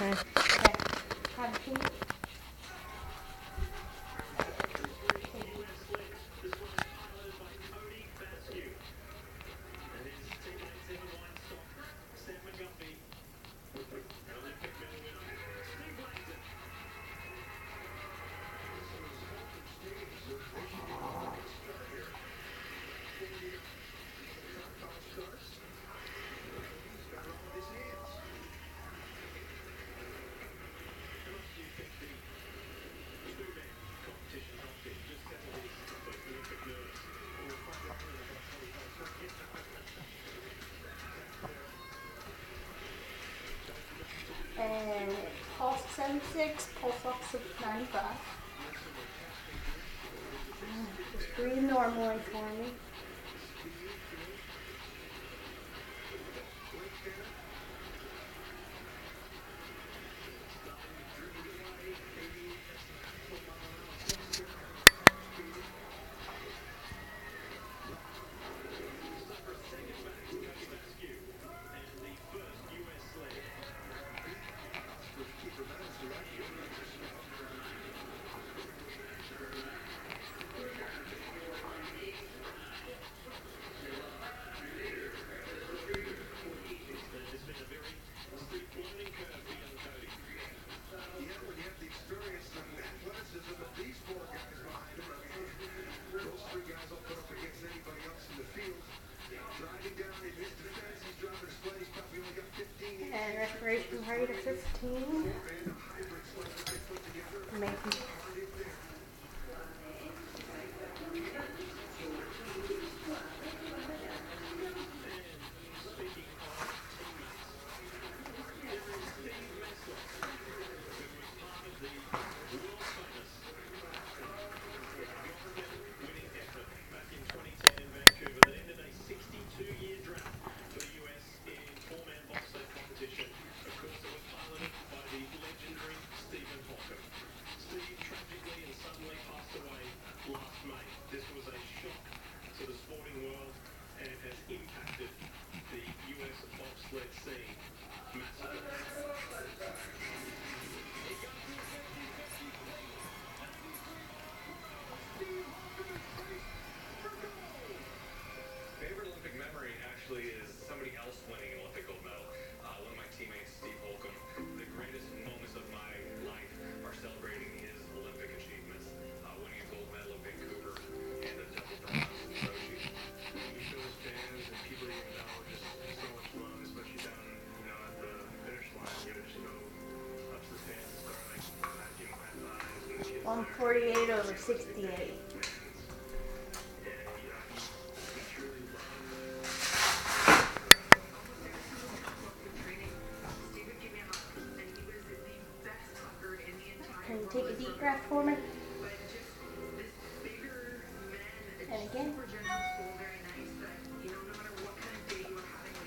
Okay. Okay. Have a seat. And pulse 76, pulse ox of 95. Just breathe normally for me. And respiration rate of 15. Making on 48 over 68. Can you take a deep breath for me? And again.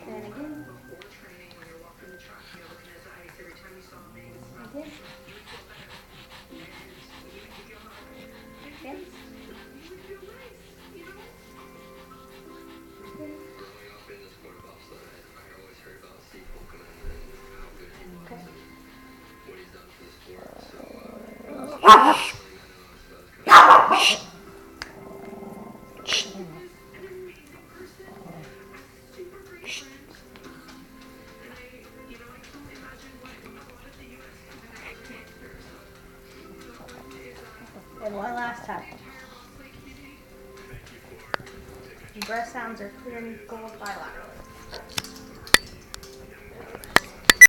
And again. Again. Again. And one last time. Breath sounds are clear and gold bilaterally.